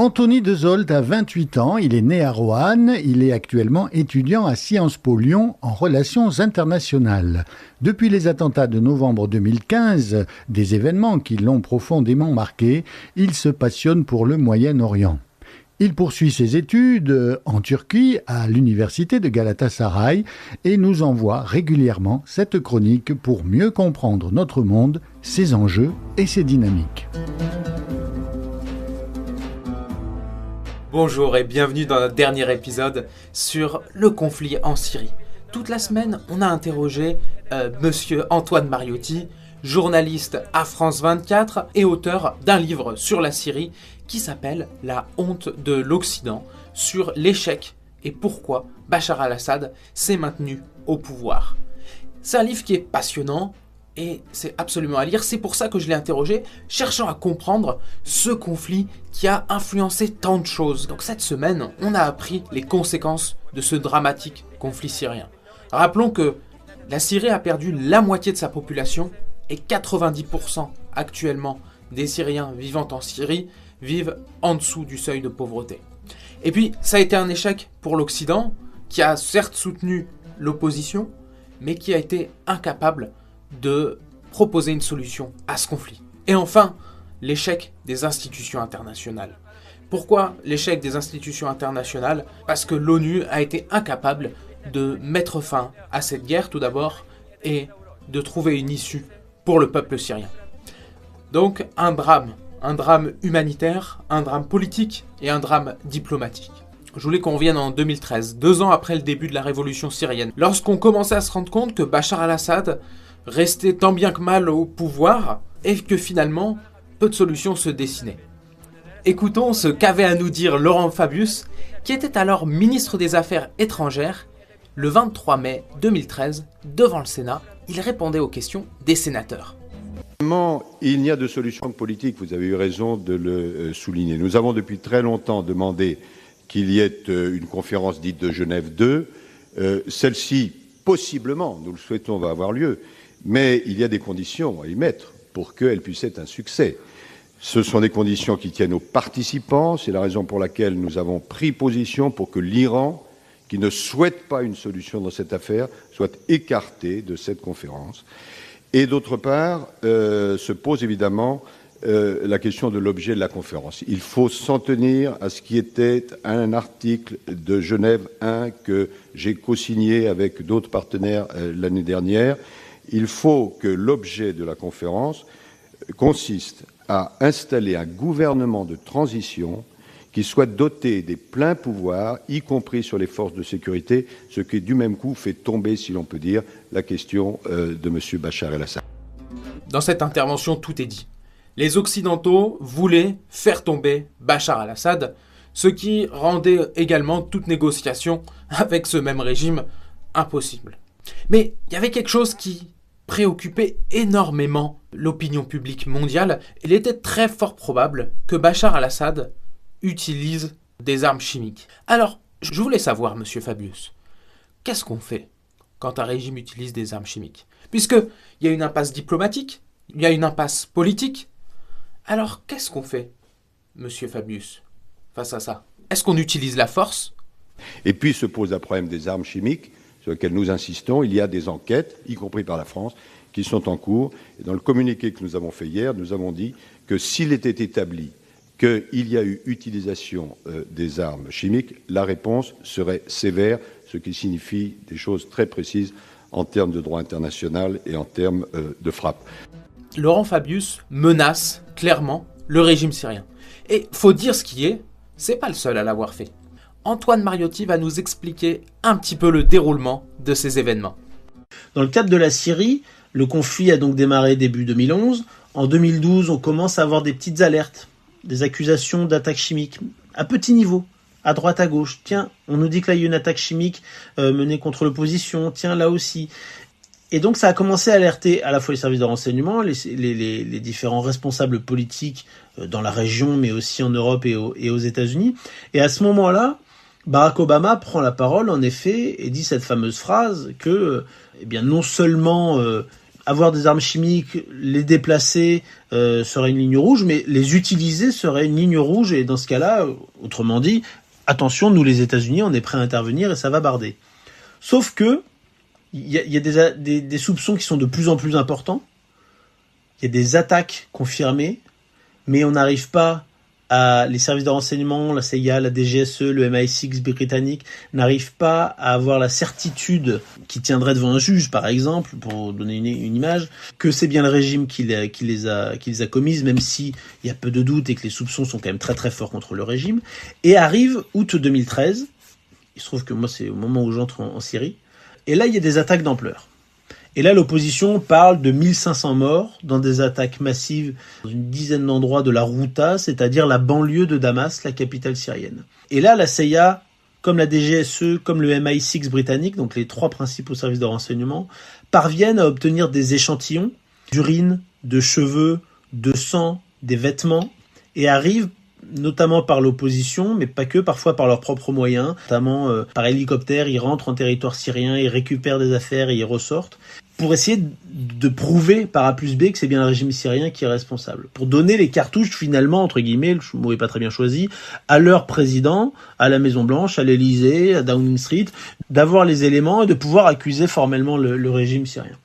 Anthony Desoldt a 28 ans, il est né à Roanne, il est actuellement étudiant à Sciences Po Lyon en relations internationales. Depuis les attentats de novembre 2015, des événements qui l'ont profondément marqué, il se passionne pour le Moyen-Orient. Il poursuit ses études en Turquie à l'université de Galatasaray et nous envoie régulièrement cette chronique pour mieux comprendre notre monde, ses enjeux et ses dynamiques. Bonjour et bienvenue dans notre dernier épisode sur le conflit en Syrie. Toute la semaine, on a interrogé Monsieur Antoine Mariotti, journaliste à France 24 et auteur d'un livre sur la Syrie qui s'appelle « La honte de l'Occident » sur l'échec et pourquoi Bachar al-Assad s'est maintenu au pouvoir. C'est un livre qui est passionnant et c'est absolument à lire. C'est pour ça que je l'ai interrogé, cherchant à comprendre ce conflit qui a influencé tant de choses. Donc cette semaine, on a appris les conséquences de ce dramatique conflit syrien. Rappelons que la Syrie a perdu la moitié de sa population et 90% actuellement des Syriens vivant en Syrie vivent en dessous du seuil de pauvreté. Et puis, ça a été un échec pour l'Occident, qui a certes soutenu l'opposition, mais qui a été incapable de proposer une solution à ce conflit. Et enfin, l'échec des institutions internationales. Pourquoi l'échec des institutions internationales ? Parce que l'ONU a été incapable de mettre fin à cette guerre tout d'abord et de trouver une issue pour le peuple syrien. Donc un drame humanitaire, un drame politique et un drame diplomatique. Je voulais qu'on revienne en 2013, 2 ans après le début de la révolution syrienne, lorsqu'on commençait à se rendre compte que Bachar al-Assad restait tant bien que mal au pouvoir et que finalement, peu de solutions se dessinaient. Écoutons ce qu'avait à nous dire Laurent Fabius, qui était alors ministre des Affaires étrangères. Le 23 mai 2013, devant le Sénat, il répondait aux questions des sénateurs. Il n'y a de solution politique, vous avez eu raison de le souligner. Nous avons depuis très longtemps demandé qu'il y ait une conférence dite de Genève 2. Celle-ci, possiblement, nous le souhaitons, va avoir lieu, mais il y a des conditions à y mettre pour qu'elle puisse être un succès. Ce sont des conditions qui tiennent aux participants, c'est la raison pour laquelle nous avons pris position pour que l'Iran, qui ne souhaite pas une solution dans cette affaire, soit écarté de cette conférence. Et d'autre part, se pose évidemment la question de l'objet de la conférence. Il faut s'en tenir à ce qui était un article de Genève 1 que j'ai co-signé avec d'autres partenaires l'année dernière. Il faut que l'objet de la conférence consiste à installer un gouvernement de transition qui soit doté des pleins pouvoirs, y compris sur les forces de sécurité, ce qui du même coup fait tomber, si l'on peut dire, la question de M. Bachar el-Assad. Dans cette intervention, tout est dit. Les Occidentaux voulaient faire tomber Bachar al-Assad, ce qui rendait également toute négociation avec ce même régime impossible. Mais il y avait quelque chose qui préoccupait énormément l'opinion publique mondiale. Il était très fort probable que Bachar al-Assad utilise des armes chimiques. Alors, je voulais savoir, monsieur Fabius, qu'est-ce qu'on fait quand un régime utilise des armes chimiques ? Puisqu'il y a une impasse diplomatique, il y a une impasse politique. Alors, qu'est-ce qu'on fait, monsieur Fabius, face à ça ? Est-ce qu'on utilise la force ? Et puis se pose le problème des armes chimiques, sur lequel nous insistons. Il y a des enquêtes, y compris par la France, qui sont en cours. Et dans le communiqué que nous avons fait hier, nous avons dit que s'il était établi qu'il y a eu utilisation des armes chimiques, la réponse serait sévère, ce qui signifie des choses très précises en termes de droit international et en termes de frappe. Laurent Fabius menace clairement le régime syrien. Et faut dire ce qui est, c'est pas le seul à l'avoir fait. Antoine Mariotti va nous expliquer un petit peu le déroulement de ces événements. Dans le cadre de la Syrie, le conflit a donc démarré début 2011. En 2012, on commence à avoir des petites alertes, des accusations d'attaques chimiques, à petit niveau, à droite, à gauche. Tiens, on nous dit que là, il y a une attaque chimique menée contre l'opposition. Tiens, là aussi. Et donc, ça a commencé à alerter à la fois les services de renseignement, les différents responsables politiques dans la région, mais aussi en Europe et aux États-Unis. Et à ce moment-là, Barack Obama prend la parole, en effet, et dit cette fameuse phrase que, non seulement avoir des armes chimiques, les déplacer serait une ligne rouge, mais les utiliser serait une ligne rouge. Et dans ce cas-là, autrement dit, attention, nous les États-Unis, on est prêts à intervenir et ça va barder. Sauf que il y a des soupçons qui sont de plus en plus importants. Il y a des attaques confirmées, mais on n'arrive pas les services de renseignement, la CIA, la DGSE, le MI6 britannique n'arrivent pas à avoir la certitude qui tiendrait devant un juge, par exemple, pour donner une image, que c'est bien le régime qui les a commises, même si il y a peu de doutes et que les soupçons sont quand même très très forts contre le régime. Et arrive août 2013, il se trouve que moi c'est au moment où j'entre en Syrie, et là il y a des attaques d'ampleur. Et là, l'opposition parle de 1500 morts dans des attaques massives dans une dizaine d'endroits de la Ghouta, c'est-à-dire la banlieue de Damas, la capitale syrienne. Et là, la CIA, comme la DGSE, comme le MI6 britannique, donc les 3 principaux services de renseignement, parviennent à obtenir des échantillons d'urine, de cheveux, de sang, des vêtements, et arrivent, notamment par l'opposition, mais pas que, parfois par leurs propres moyens, notamment par hélicoptère, ils rentrent en territoire syrien, ils récupèrent des affaires et ils ressortent, pour essayer de prouver par A plus B que c'est bien le régime syrien qui est responsable. Pour donner les cartouches, finalement, entre guillemets, le mot n'est pas très bien choisi, à leur président, à la Maison-Blanche, à l'Élysée, à Downing Street, d'avoir les éléments et de pouvoir accuser formellement le régime syrien.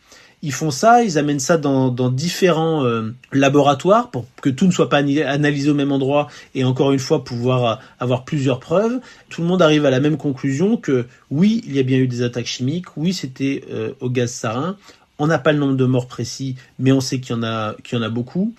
Ils font ça, ils amènent ça dans différents laboratoires pour que tout ne soit pas analysé au même endroit et encore une fois pouvoir avoir plusieurs preuves. Tout le monde arrive à la même conclusion que oui, il y a bien eu des attaques chimiques, oui, c'était au gaz sarin. On n'a pas le nombre de morts précis, mais on sait qu'il y en a beaucoup.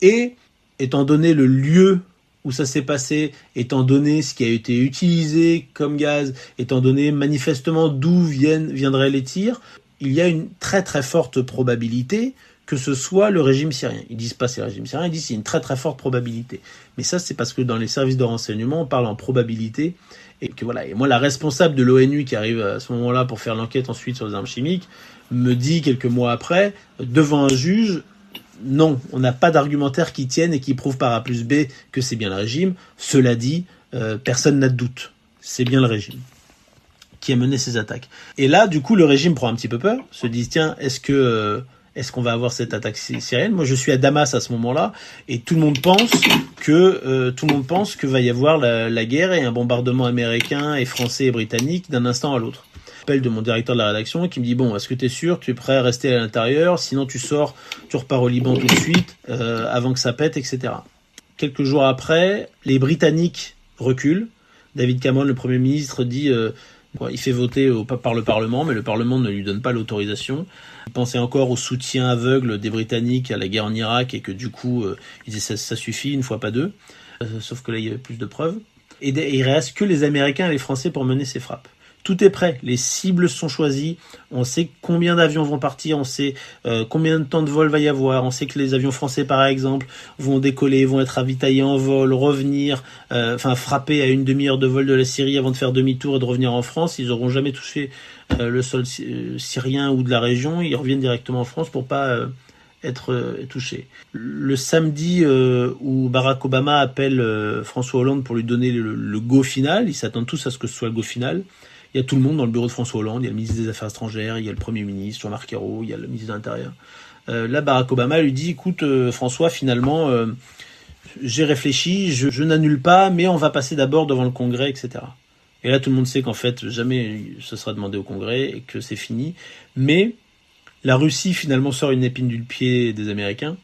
Et étant donné le lieu où ça s'est passé, étant donné ce qui a été utilisé comme gaz, étant donné manifestement d'où viendraient les tirs, il y a une très très forte probabilité que ce soit le régime syrien. Ils disent pas c'est le régime syrien, ils disent c'est une très très forte probabilité. Mais ça c'est parce que dans les services de renseignement on parle en probabilité et que voilà. Et moi la responsable de l'ONU qui arrive à ce moment-là pour faire l'enquête ensuite sur les armes chimiques me dit quelques mois après devant un juge non, on n'a pas d'argumentaire qui tienne et qui prouve par A plus B que c'est bien le régime. Cela dit, personne n'a de doute, c'est bien le régime qui a mené ces attaques. Et là, du coup, le régime prend un petit peu peur, se dit tiens, est-ce qu'on va avoir cette attaque syrienne ? Moi, je suis à Damas à ce moment-là, et tout le monde pense que va y avoir la guerre et un bombardement américain et français et britannique d'un instant à l'autre. Appel de mon directeur de la rédaction qui me dit bon, est-ce que tu es sûr, tu es prêt à rester à l'intérieur, sinon tu sors, tu repars au Liban tout de suite, avant que ça pète, etc. Quelques jours après, les Britanniques reculent. David Cameron, le Premier ministre, dit il fait voter par le Parlement, mais le Parlement ne lui donne pas l'autorisation. Il pensait encore au soutien aveugle des Britanniques à la guerre en Irak et que du coup, il disait ça suffit, une fois pas deux. Sauf que là, il y avait plus de preuves. Et il reste que les Américains et les Français pour mener ces frappes. Tout est prêt, les cibles sont choisies, on sait combien d'avions vont partir, on sait combien de temps de vol va y avoir, on sait que les avions français par exemple vont décoller, vont être ravitaillés en vol, revenir, frapper à une demi-heure de vol de la Syrie avant de faire demi-tour et de revenir en France. Ils n'auront jamais touché le sol syrien ou de la région, ils reviennent directement en France pour pas être touchés. Le samedi où Barack Obama appelle François Hollande pour lui donner le go final, ils s'attendent tous à ce que ce soit le go final. Il y a tout le monde dans le bureau de François Hollande, il y a le ministre des Affaires étrangères, il y a le Premier ministre, Jean-Marc Ayrault, il y a le ministre de l'Intérieur. Là, Barack Obama lui dit, écoute François, finalement, j'ai réfléchi, je n'annule pas, mais on va passer d'abord devant le Congrès, etc. Et là, tout le monde sait qu'en fait, jamais ce sera demandé au Congrès et que c'est fini. Mais la Russie, finalement, sort une épine du pied des Américains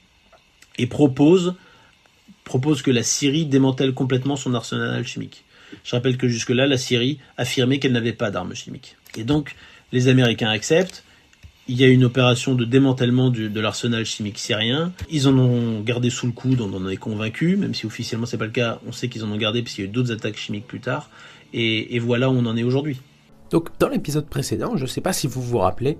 et propose que la Syrie démantèle complètement son arsenal chimique. Je rappelle que jusque-là, la Syrie affirmait qu'elle n'avait pas d'armes chimiques. Et donc, les Américains acceptent. Il y a une opération de démantèlement de l'arsenal chimique syrien. Ils en ont gardé sous le coude, on en est convaincus, même si officiellement c'est pas le cas. On sait qu'ils en ont gardé puisqu'il y a eu d'autres attaques chimiques plus tard. Et voilà où on en est aujourd'hui. Donc, dans l'épisode précédent, je ne sais pas si vous vous rappelez,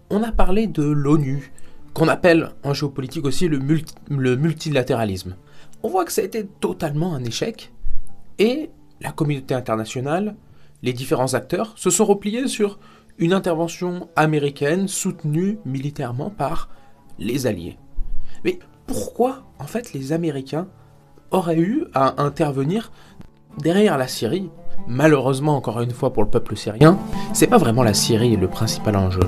on a parlé de l'ONU, qu'on appelle en géopolitique aussi le multilatéralisme. On voit que ça a été totalement un échec. Et la communauté internationale, les différents acteurs, se sont repliés sur une intervention américaine soutenue militairement par les Alliés. Mais pourquoi, en fait, les Américains auraient eu à intervenir derrière la Syrie ? Malheureusement, encore une fois, pour le peuple syrien, c'est pas vraiment la Syrie le principal enjeu.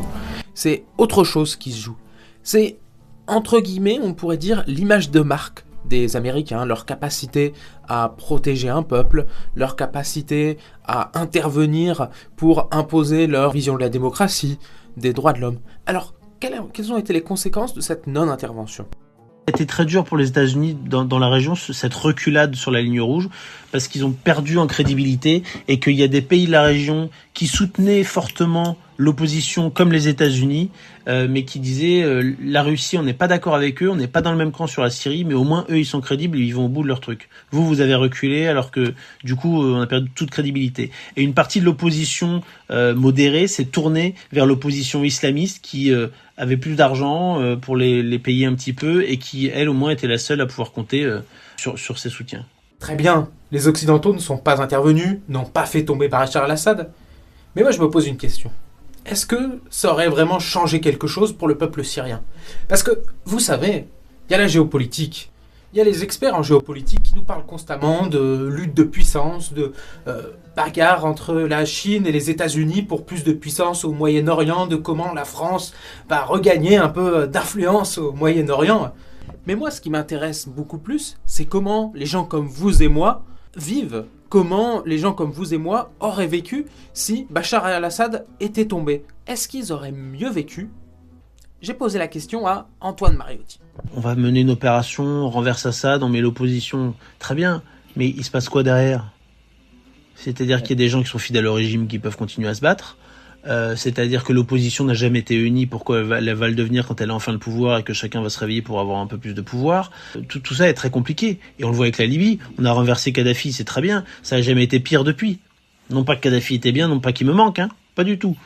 C'est autre chose qui se joue. C'est, entre guillemets, on pourrait dire, l'image de marque des Américains, leur capacité à protéger un peuple, leur capacité à intervenir pour imposer leur vision de la démocratie, des droits de l'homme. Alors, quelles ont été les conséquences de cette non-intervention ? C'était très dur pour les États-Unis dans la région, cette reculade sur la ligne rouge, parce qu'ils ont perdu en crédibilité et qu'il y a des pays de la région qui soutenaient fortement l'opposition comme les États-Unis, mais qui disaient la Russie, on n'est pas d'accord avec eux, on n'est pas dans le même camp sur la Syrie, mais au moins eux ils sont crédibles et ils vont au bout de leur truc. Vous avez reculé alors que du coup on a perdu toute crédibilité. Et une partie de l'opposition modérée s'est tournée vers l'opposition islamiste qui avait plus d'argent pour les payer un petit peu et qui elle au moins était la seule à pouvoir compter sur ses soutiens. Très bien, les Occidentaux ne sont pas intervenus, n'ont pas fait tomber Bachar al-Assad. Mais moi je me pose une question. Est-ce que ça aurait vraiment changé quelque chose pour le peuple syrien ? Parce que, vous savez, il y a la géopolitique. Il y a les experts en géopolitique qui nous parlent constamment de lutte de puissance, de bagarre entre la Chine et les États-Unis pour plus de puissance au Moyen-Orient, de comment la France va regagner un peu d'influence au Moyen-Orient. Mais moi, ce qui m'intéresse beaucoup plus, c'est comment les gens comme vous et moi vivent. Comment les gens comme vous et moi auraient vécu si Bachar al-Assad était tombé. Est-ce qu'ils auraient mieux vécu ? J'ai posé la question à Antoine Mariotti. On va mener une opération, on renverse Assad, on met l'opposition. Très bien, mais il se passe quoi derrière ? C'est-à-dire qu'il y a des gens qui sont fidèles au régime qui peuvent continuer à se battre. C'est-à-dire que l'opposition n'a jamais été unie. Pourquoi elle va le devenir quand elle a enfin le pouvoir et que chacun va se réveiller pour avoir un peu plus de pouvoir. Tout ça est très compliqué. Et on le voit avec la Libye. On a renversé Kadhafi, c'est très bien. Ça n'a jamais été pire depuis. Non pas que Kadhafi était bien, non pas qu'il me manque, hein. Pas du tout.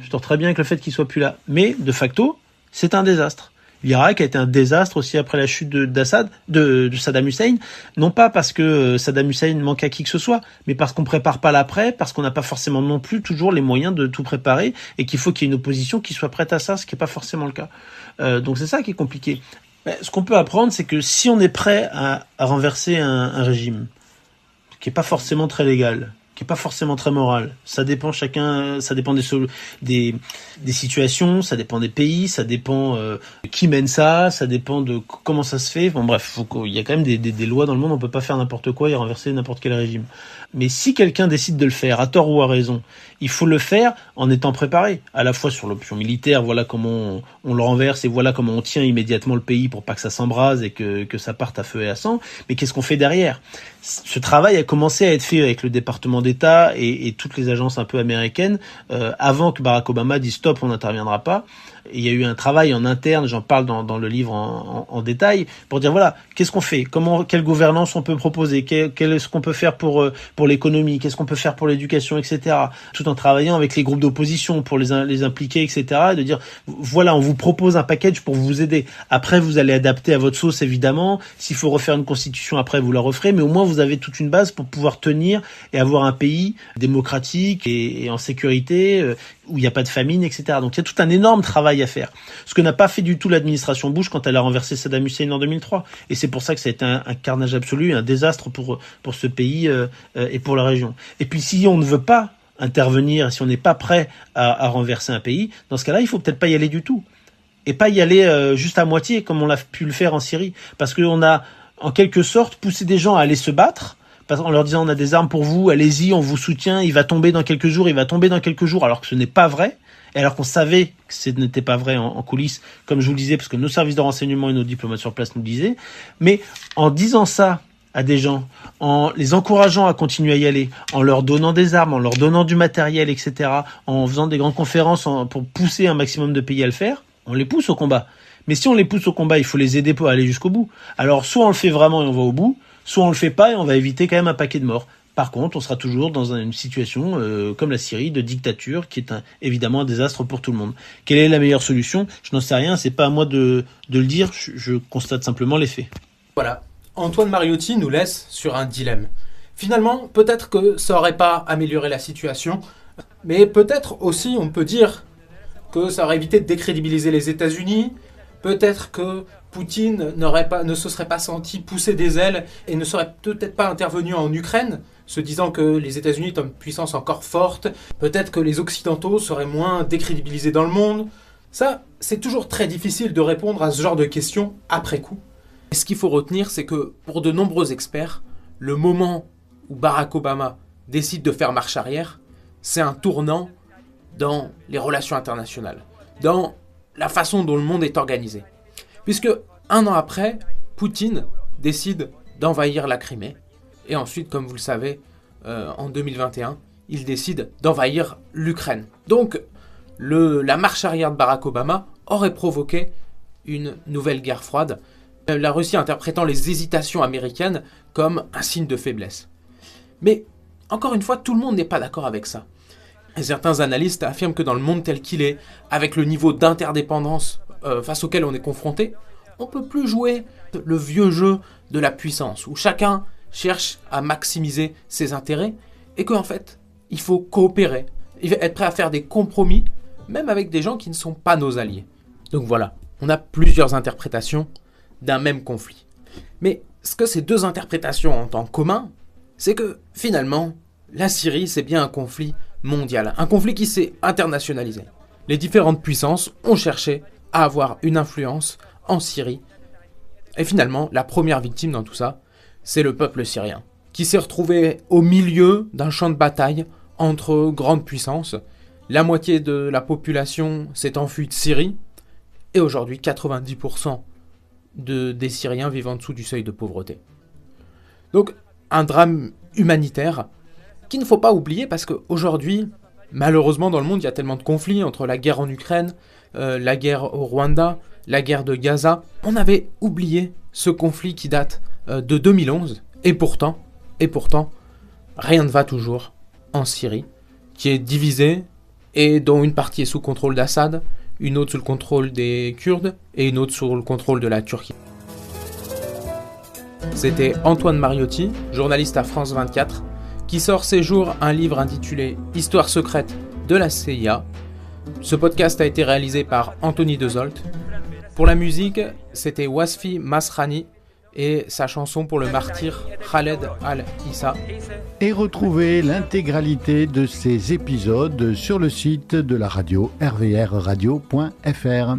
Je dors très bien avec le fait qu'il soit plus là. Mais, de facto, c'est un désastre. L'Irak a été un désastre aussi après la chute de Saddam Hussein, non pas parce que Saddam Hussein manque à qui que ce soit, mais parce qu'on prépare pas l'après, parce qu'on n'a pas forcément non plus toujours les moyens de tout préparer, et qu'il faut qu'il y ait une opposition qui soit prête à ça, ce qui n'est pas forcément le cas. Donc c'est ça qui est compliqué. Ce qu'on peut apprendre, c'est que si on est prêt à renverser un régime, qui n'est pas forcément très légal, qui est pas forcément très moral. Ça dépend des situations, ça dépend des pays, ça dépend qui mène ça dépend de comment ça se fait. Bon bref, il y a quand même des lois dans le monde, on peut pas faire n'importe quoi et renverser n'importe quel régime. Mais si quelqu'un décide de le faire, à tort ou à raison, il faut le faire en étant préparé, à la fois sur l'option militaire, voilà comment on le renverse et voilà comment on tient immédiatement le pays pour pas que ça s'embrase et que ça parte à feu et à sang. Mais qu'est-ce qu'on fait derrière ? Ce travail a commencé à être fait avec le département d'État et toutes les agences un peu américaines avant que Barack Obama dise stop, on n'interviendra pas. Et il y a eu un travail en interne, j'en parle dans le livre en détail, pour dire voilà, qu'est-ce qu'on fait ? Quelle gouvernance on peut proposer ? Quel est ce qu'on peut faire pour l'économie ? Qu'est-ce qu'on peut faire pour l'éducation, etc. Tout en travaillant avec les groupes d'opposition pour les impliquer, etc. Et de dire voilà, on vous propose un package pour vous aider. Après, vous allez adapter à votre sauce, évidemment. S'il faut refaire une constitution, après, vous la referez. Mais au moins, vous avez toute une base pour pouvoir tenir et avoir un pays démocratique et en sécurité, où il n'y a pas de famine, etc. Donc il y a tout un énorme travail à faire. Ce que n'a pas fait du tout l'administration Bush quand elle a renversé Saddam Hussein en 2003. Et c'est pour ça que ça a été un carnage absolu, un désastre pour ce pays et pour la région. Et puis si on ne veut pas intervenir, si on n'est pas prêt à renverser un pays, dans ce cas-là, il faut peut-être pas y aller du tout. Et pas y aller juste à moitié, comme on l'a pu le faire en Syrie. Parce qu'on a, en quelque sorte, poussé des gens à aller se battre, en leur disant on a des armes pour vous, allez-y, on vous soutient, il va tomber dans quelques jours, alors que ce n'est pas vrai, et alors qu'on savait que ce n'était pas vrai en coulisses, comme je vous le disais, parce que nos services de renseignement et nos diplomates sur place nous le disaient, mais en disant ça à des gens, en les encourageant à continuer à y aller, en leur donnant des armes, en leur donnant du matériel, etc., en faisant des grandes conférences pour pousser un maximum de pays à le faire, on les pousse au combat. Mais si on les pousse au combat, il faut les aider pour aller jusqu'au bout. Alors soit on le fait vraiment et on va au bout, soit on le fait pas et on va éviter quand même un paquet de morts. Par contre, on sera toujours dans une situation comme la Syrie, de dictature, qui est évidemment un désastre pour tout le monde. Quelle est la meilleure solution ? Je n'en sais rien, c'est pas à moi de le dire, je constate simplement les faits. Voilà, Antoine Mariotti nous laisse sur un dilemme. Finalement, peut-être que ça aurait pas amélioré la situation, mais peut-être aussi on peut dire que ça aurait évité de décrédibiliser les États-Unis. Peut-être que Poutine ne se serait pas senti pousser des ailes et ne serait peut-être pas intervenu en Ukraine, se disant que les États-Unis sont une puissance encore forte. Peut-être que les Occidentaux seraient moins décrédibilisés dans le monde. Ça, c'est toujours très difficile de répondre à ce genre de questions après coup. Et ce qu'il faut retenir, c'est que pour de nombreux experts, le moment où Barack Obama décide de faire marche arrière, c'est un tournant dans les relations internationales, dans la façon dont le monde est organisé. Puisque 1 an après, Poutine décide d'envahir la Crimée. Et ensuite, comme vous le savez, en 2021, il décide d'envahir l'Ukraine. Donc, la marche arrière de Barack Obama aurait provoqué une nouvelle guerre froide, la Russie interprétant les hésitations américaines comme un signe de faiblesse. Mais, encore une fois, tout le monde n'est pas d'accord avec ça. Et certains analystes affirment que dans le monde tel qu'il est, avec le niveau d'interdépendance face auquel on est confronté, on ne peut plus jouer le vieux jeu de la puissance, où chacun cherche à maximiser ses intérêts, et qu'en fait, il faut coopérer, être prêt à faire des compromis, même avec des gens qui ne sont pas nos alliés. Donc voilà, on a plusieurs interprétations d'un même conflit. Mais ce que ces deux interprétations ont en commun, c'est que finalement, la Syrie, c'est bien un conflit mondial, un conflit qui s'est internationalisé. Les différentes puissances ont cherché à avoir une influence en Syrie. Et finalement, la première victime dans tout ça, c'est le peuple syrien, qui s'est retrouvé au milieu d'un champ de bataille entre grandes puissances. La moitié de la population s'est enfuie de Syrie, et aujourd'hui, 90% des Syriens vivent en dessous du seuil de pauvreté. Donc, un drame humanitaire qu'il ne faut pas oublier parce qu'aujourd'hui, malheureusement, dans le monde, il y a tellement de conflits entre la guerre en Ukraine, la guerre au Rwanda, la guerre de Gaza. On avait oublié ce conflit qui date de 2011, et pourtant, rien ne va toujours en Syrie, qui est divisée et dont une partie est sous contrôle d'Assad, une autre sous le contrôle des Kurdes et une autre sous le contrôle de la Turquie. C'était Antoine Mariotti, journaliste à France 24, qui sort ces jours un livre intitulé « Histoire secrète de la CIA ». Ce podcast a été réalisé par Anthony Dezolt. Pour la musique, c'était Wasfi Masrani et sa chanson pour le martyr Khaled Al-Issa. Et retrouvez l'intégralité de ces épisodes sur le site de la radio rvrradio.fr.